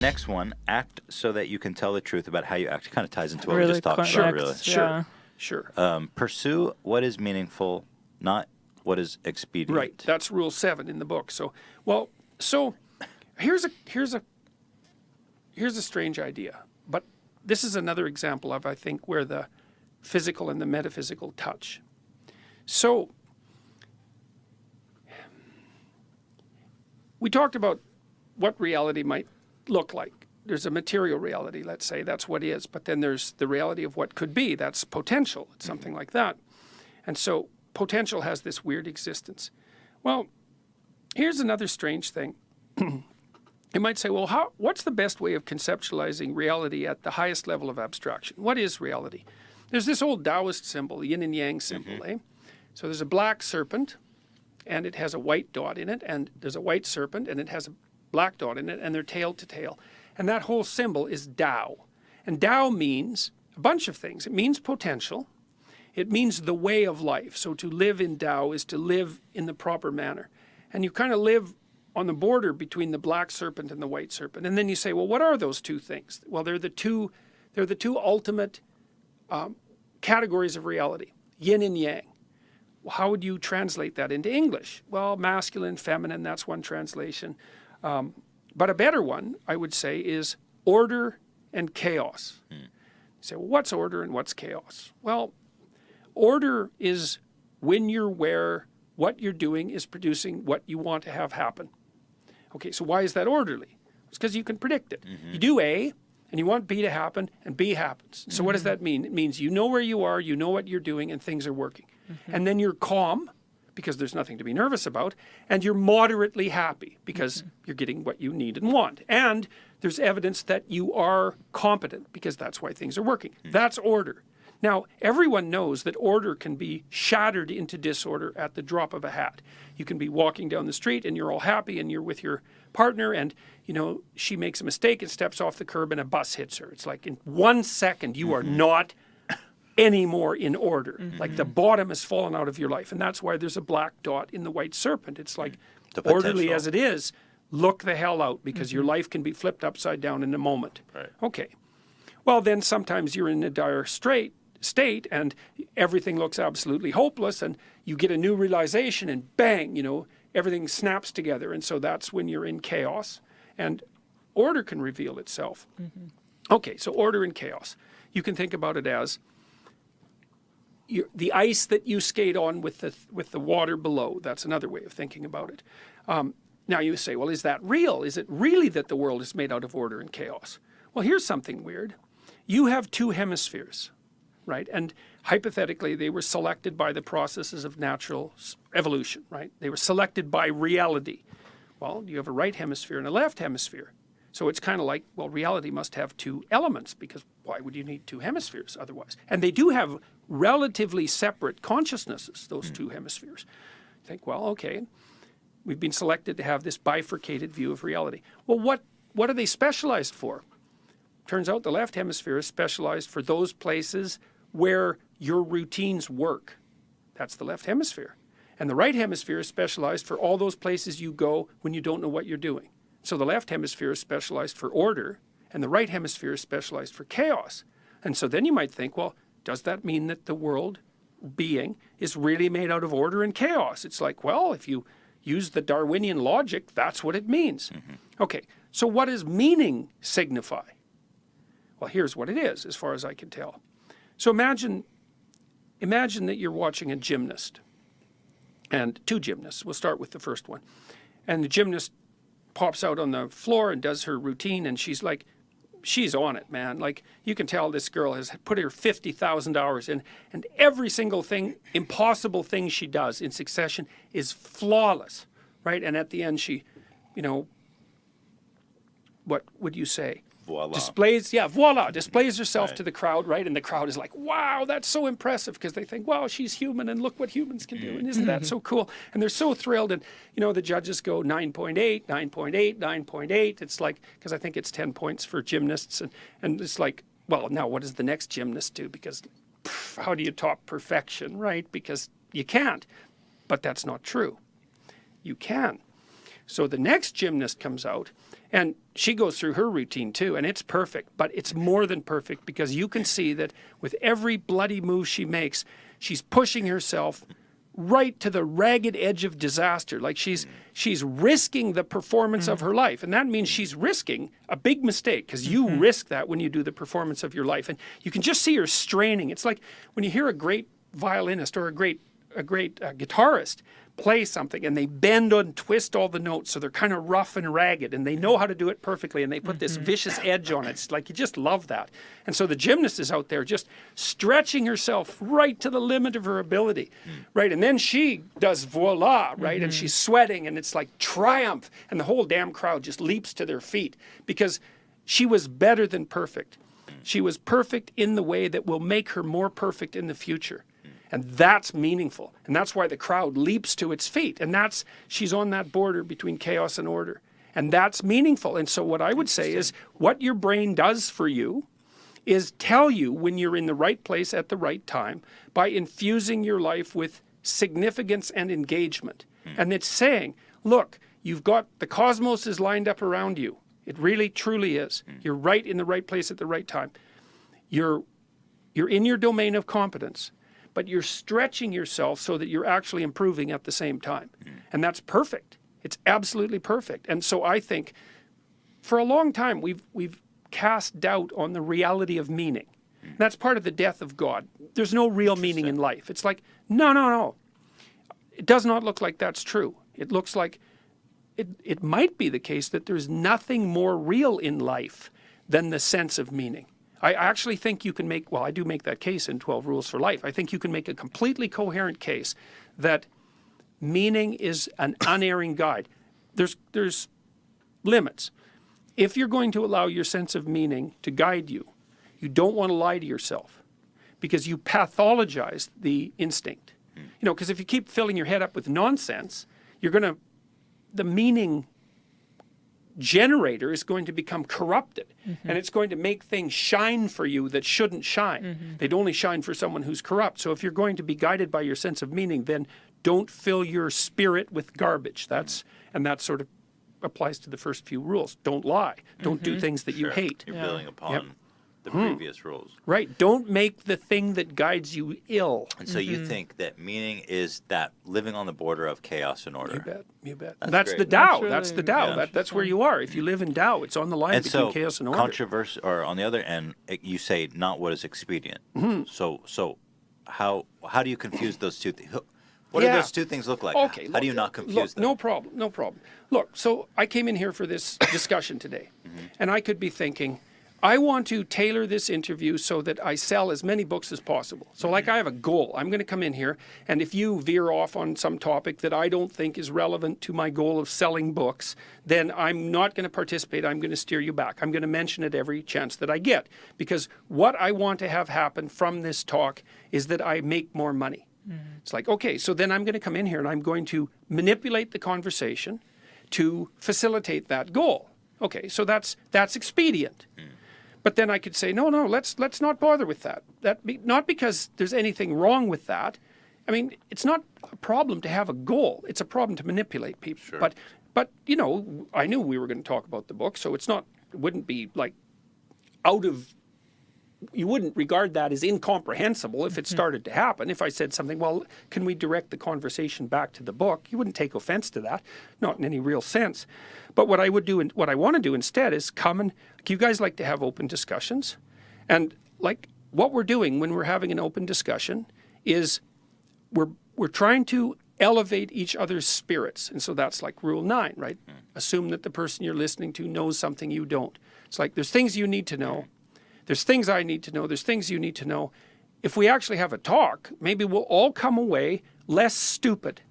Next one, act so that you can tell the truth about how you act. It kind of ties into what we Really just talked complex, about, really. yeah. Sure. Pursue what is meaningful, not what is expedient. Right. That's rule 7 in the book. So, here's a strange idea, but this is another example of, I think, where the physical and the metaphysical touch. So, we talked about what reality might look like. There's a material reality, let's say, that's what is, but then there's the reality of what could be, that's potential, it's something like that. And so potential has this weird existence. Well, here's another strange thing. You might say, well, what's the best way of conceptualizing reality at the highest level of abstraction? What is reality? There's this old Taoist symbol, yin and yang symbol, eh? So there's a black serpent, and it has a white dot in it, and there's a white serpent, and it has a black dot in it, and they're tail to tail. And that whole symbol is Tao. And Tao means a bunch of things. It means potential. It means the way of life. So to live in Tao is to live in the proper manner. And you kind of live on the border between the black serpent and the white serpent. And then you say, well, what are those two things? Well, they're the two ultimate categories of reality, yin and yang. Well, how would you translate that into English? Well, masculine, feminine, that's one translation. But a better one, I would say, is order and chaos. You say, well, what's order and what's chaos? Well, order is when you're where what you're doing is producing what you want to have happen. Okay, so why is that orderly? It's because you can predict it. You do A, and you want B to happen, and B happens. So what does that mean? It means you know where you are, you know what you're doing, and things are working. And then you're calm, because there's nothing to be nervous about, and you're moderately happy because you're getting what you need and want. And there's evidence that you are competent because that's why things are working. That's order. Now, everyone knows that order can be shattered into disorder at the drop of a hat. You can be walking down the street and you're all happy and you're with your partner and, you know, she makes a mistake and steps off the curb and a bus hits her. It's like in 1 second you are not anymore in order. Like the bottom has fallen out of your life. And that's why there's a black dot in the white serpent. It's like, orderly as it is, look the hell out because your life can be flipped upside down in a moment. Right. Okay. Well, then sometimes you're in a dire state and everything looks absolutely hopeless and you get a new realization and bang, you know, everything snaps together. And so that's when you're in chaos and order can reveal itself. Okay, so order and chaos. You can think about it as the ice that you skate on with the water below. That's another way of thinking about it. Now you say, well, is that real? Is it really that the world is made out of order and chaos? Well, here's something weird. You have 2 hemispheres, right? And hypothetically, they were selected by the processes of natural evolution, right? They were selected by reality. Well, you have a right hemisphere and a left hemisphere. So it's kind of like, well, reality must have 2 elements because why would you need 2 hemispheres otherwise? And they do have relatively separate consciousnesses, those 2 hemispheres. You think, well, okay, we've been selected to have this bifurcated view of reality. Well, what are they specialized for? Turns out the left hemisphere is specialized for those places where your routines work. That's the left hemisphere. And the right hemisphere is specialized for all those places you go when you don't know what you're doing. So the left hemisphere is specialized for order, and the right hemisphere is specialized for chaos. And so then you might think, well, does that mean that the world being is really made out of order and chaos? It's like, well, if you use the Darwinian logic, that's what it means. Okay, so what does meaning signify? Well, here's what it is, as far as I can tell. So imagine that you're watching a gymnast, and 2 gymnasts. We'll start with the first one. And the gymnast pops out on the floor and does her routine, and she's like, she's on it, man. Like, you can tell this girl has put her 50,000 hours in, and every single thing, impossible thing she does in succession is flawless, right? And at the end, she, you know, what would you say? Voila. Displays herself to the crowd, right? And the crowd is like, wow, that's so impressive because they think, wow, she's human and look what humans can do. And isn't that so cool? And they're so thrilled. And, you know, the judges go 9.8, 9.8, 9.8. It's like, because I think it's 10 points for gymnasts. And it's like, well, now what does the next gymnast do? Because how do you top perfection, right? Because you can't. But that's not true. You can. So the next gymnast comes out And she goes through her routine too, and it's perfect, but it's more than perfect because you can see that with every bloody move she makes, she's pushing herself right to the ragged edge of disaster. Like she's risking the performance of her life. And that means she's risking a big mistake because you risk that when you do the performance of your life. And you can just see her straining. It's like when you hear a great violinist or a great guitarist play something and they bend and twist all the notes so they're kind of rough and ragged and they know how to do it perfectly and they put this vicious edge on it. It's like you just love that. And so the gymnast is out there just stretching herself right to the limit of her ability, right? And then she does voila, right? And she's sweating and it's like triumph and the whole damn crowd just leaps to their feet because she was better than perfect. She was perfect in the way that will make her more perfect in the future. And that's meaningful. And that's why the crowd leaps to its feet. And she's on that border between chaos and order. And that's meaningful. And so what I would say is what your brain does for you is tell you when you're in the right place at the right time by infusing your life with significance and engagement. And it's saying, look, you've got the cosmos is lined up around you. It really, truly is. You're right in the right place at the right time. You're in your domain of competence. But you're stretching yourself so that you're actually improving at the same time. And that's perfect. It's absolutely perfect. And so I think for a long time we've cast doubt on the reality of meaning. That's part of the death of God. There's no real meaning in life. It's like, no. It does not look like that's true. It looks like it might be the case that there's nothing more real in life than the sense of meaning. I actually think you can make, well, I do make that case in 12 Rules for Life. I think you can make a completely coherent case that meaning is an unerring guide. There's limits. If you're going to allow your sense of meaning to guide you, you don't want to lie to yourself because you pathologize the instinct. You know, because if you keep filling your head up with nonsense, the meaning generator is going to become corrupted and it's going to make things shine for you that shouldn't shine. They'd only shine for someone who's corrupt. So if you're going to be guided by your sense of meaning, then don't fill your spirit with garbage. And that sort of applies to the first few rules. Don't lie. Don't do things that you hate. You're building upon the previous rules. Right. Don't make the thing that guides you ill. And so you think that meaning is that living on the border of chaos and order. You bet. That's the great. Tao. That's That's the really Tao. That's where you are. If you live in Tao, it's on the line And between so chaos and order. controversy, or on the other end, you say not what is expedient. So how do you confuse those two things? What do those two things look like? Okay. How do you not confuse them? No problem. Look, so I came in here for this discussion today, and I could be thinking, I want to tailor this interview so that I sell as many books as possible. So like I have a goal. I'm going to come in here, and if you veer off on some topic that I don't think is relevant to my goal of selling books, then I'm not going to participate. I'm going to steer you back. I'm going to mention it every chance that I get. Because what I want to have happen from this talk is that I make more money. It's like, okay, so then I'm going to come in here and I'm going to manipulate the conversation to facilitate that goal. Okay, so that's expedient. But then I could say, no, let's not bother with that. Not because there's anything wrong with that. I mean, it's not a problem to have a goal. It's a problem to manipulate people. Sure. But you know, I knew we were going to talk about the book, so it wouldn't be like you wouldn't regard that as incomprehensible if it started to happen. If I said something, well, can we direct the conversation back to the book? You wouldn't take offense to that, not in any real sense. But what I would do, and what I want to do instead is come and, you guys like to have open discussions. And like what we're doing when we're having an open discussion is we're trying to elevate each other's spirits. And so that's like rule 9, right? Assume that the person you're listening to knows something you don't. It's like there's things you need to know. There's things I need to know. There's things you need to know. If we actually have a talk, maybe we'll all come away less stupid.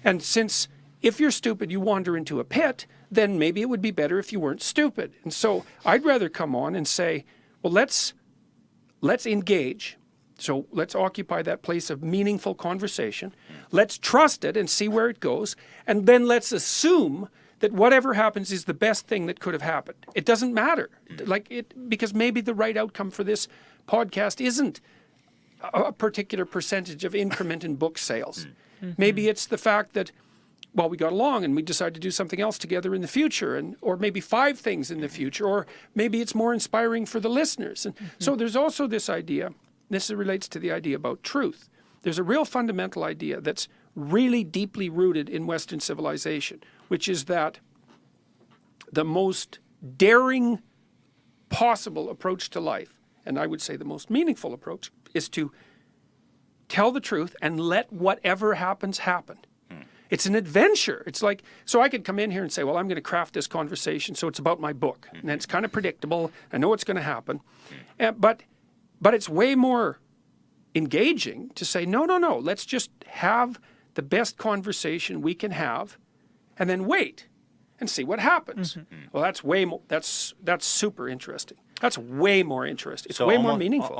And since if you're stupid, you wander into a pit, then maybe it would be better if you weren't stupid. And so I'd rather come on and say, well, let's engage. So let's occupy that place of meaningful conversation. Let's trust it and see where it goes. And then let's assume that whatever happens is the best thing that could have happened. It doesn't matter, because maybe the right outcome for this podcast isn't a particular percentage of increment in book sales. Maybe it's the fact that well, we got along and we decided to do something else together in the future, or maybe 5 things in the future, or maybe it's more inspiring for the listeners. And so there's also this idea, this relates to the idea about truth. There's a real fundamental idea that's really deeply rooted in Western civilization, which is that the most daring possible approach to life, and I would say the most meaningful approach, is to tell the truth and let whatever happens happen. It's an adventure. It's like, so I could come in here and say, well, I'm going to craft this conversation so it's about my book. And it's kind of predictable. I know what's going to happen. But it's way more engaging to say, no, let's just have the best conversation we can have and then wait and see what happens. Well, that's way more, that's super interesting. That's way more interesting. It's So way almost, more meaningful.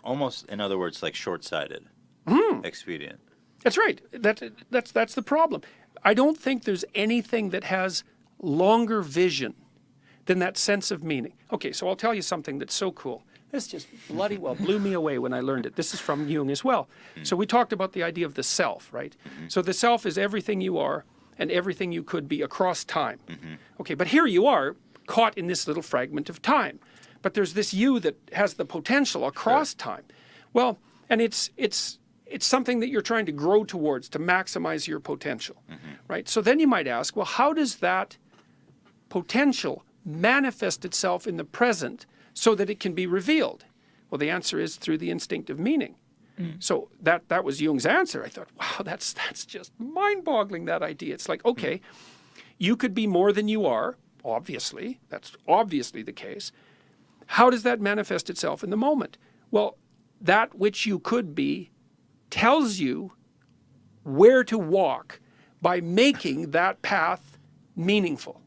Almost, in other words, like short-sighted, expedient. That's right. That's the problem. I don't think there's anything that has longer vision than that sense of meaning. Okay, so I'll tell you something that's so cool. This just bloody well blew me away when I learned it. This is from Jung as well. So we talked about the idea of the self, right? So the self is everything you are and everything you could be across time. Okay, but here you are caught in this little fragment of time. But there's this you that has the potential across time. Well, and it's something that you're trying to grow towards to maximize your potential, right? So then you might ask, well, how does that potential manifest itself in the present so that it can be revealed? Well, the answer is through the instinctive meaning. So that was Jung's answer. I thought, wow, that's just mind-boggling, that idea. It's like, okay, you could be more than you are, obviously. That's obviously the case. How does that manifest itself in the moment? Well, that which you could be tells you where to walk by making that path meaningful.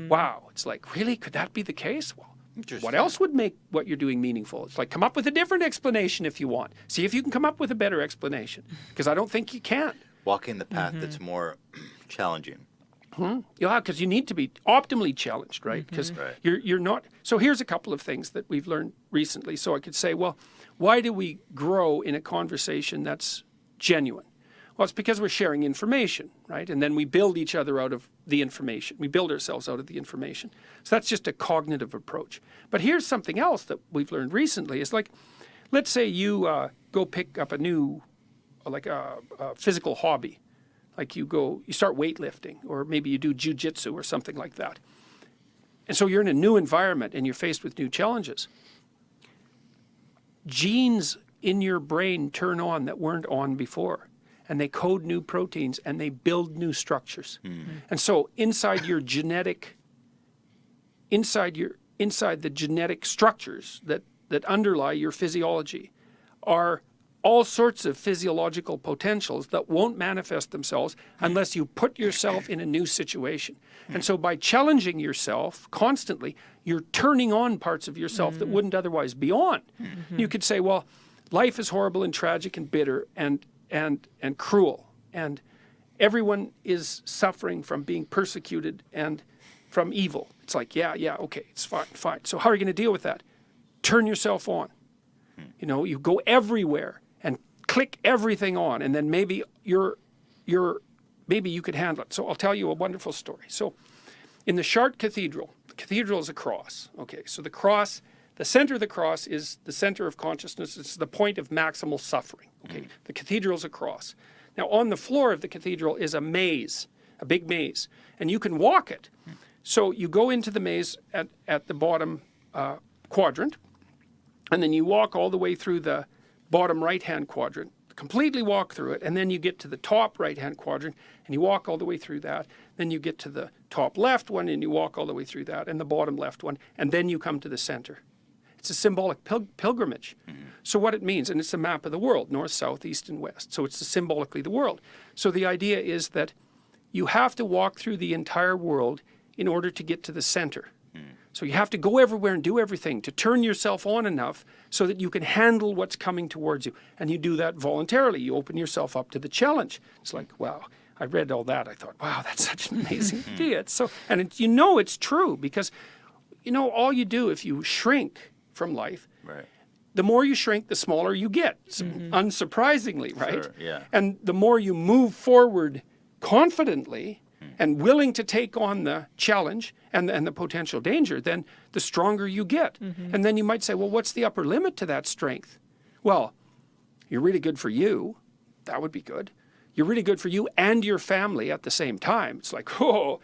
Wow. It's like, really? Could that be the case? Well, what else would make what you're doing meaningful? It's like, come up with a different explanation if you want. See if you can come up with a better explanation, because I don't think you can. Walking the path that's more challenging. Yeah, because you need to be optimally challenged, right? Because you're not. So here's a couple of things that we've learned recently. So I could say, well, why do we grow in a conversation that's genuine? Well, it's because we're sharing information, right? And then we build each other out of the information. We build ourselves out of the information. So that's just a cognitive approach. But here's something else that we've learned recently. Is like, let's say you go pick up a new, like a physical hobby. Like you start weightlifting, or maybe you do jiu-jitsu or something like that. And so you're in a new environment and you're faced with new challenges. Genes in your brain turn on that weren't on before, and they code new proteins and they build new structures. And so inside the genetic structures that underlie your physiology are all sorts of physiological potentials that won't manifest themselves unless you put yourself in a new situation. And so by challenging yourself constantly, you're turning on parts of yourself that wouldn't otherwise be on. You could say, well, life is horrible and tragic and bitter and cruel, and everyone is suffering from being persecuted and from evil. It's like, yeah, okay, it's fine. So how are you going to deal with that? Turn yourself on. You know, you go everywhere and click everything on, and then maybe maybe you could handle it. So I'll tell you a wonderful story. So in the Chartres Cathedral, the cathedral is a cross. Okay, so the cross, the center of the cross is the center of consciousness. It's the point of maximal suffering. Okay, the cathedral is a cross. Now on the floor of the cathedral is a maze, a big maze, and you can walk it. So you go into the maze at the bottom quadrant, and then you walk all the way through the bottom right-hand quadrant, completely walk through it, and then you get to the top right-hand quadrant, and you walk all the way through that. Then you get to the top left one, and you walk all the way through that, and the bottom left one, and then you come to the center. It's a symbolic pilgrimage. So what it means, and it's a map of the world, north, south, east, and west. So it's symbolically the world. So the idea is that you have to walk through the entire world in order to get to the center. So you have to go everywhere and do everything to turn yourself on enough so that you can handle what's coming towards you. And you do that voluntarily. You open yourself up to the challenge. It's like, wow, I read all that. I thought, wow, that's such an amazing idea. It's so, and it's true, because, all you do if you shrink from life, Right. the more you shrink, the smaller you get, unsurprisingly, right? Sure, yeah. And the more you move forward confidently and willing to take on the challenge and the potential danger, then the stronger you get. And then you might say, well, what's the upper limit to that strength? Well, you're really good for you. That would be good. You're really good for you and your family at the same time. It's like, oh,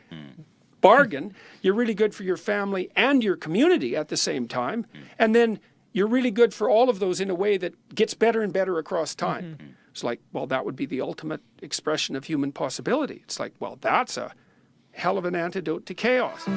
bargain. You're really good for your family and your community at the same time. And then you're really good for all of those in a way that gets better and better across time. It's like, well, that would be the ultimate expression of human possibility. It's like, well, that's a hell of an antidote to chaos.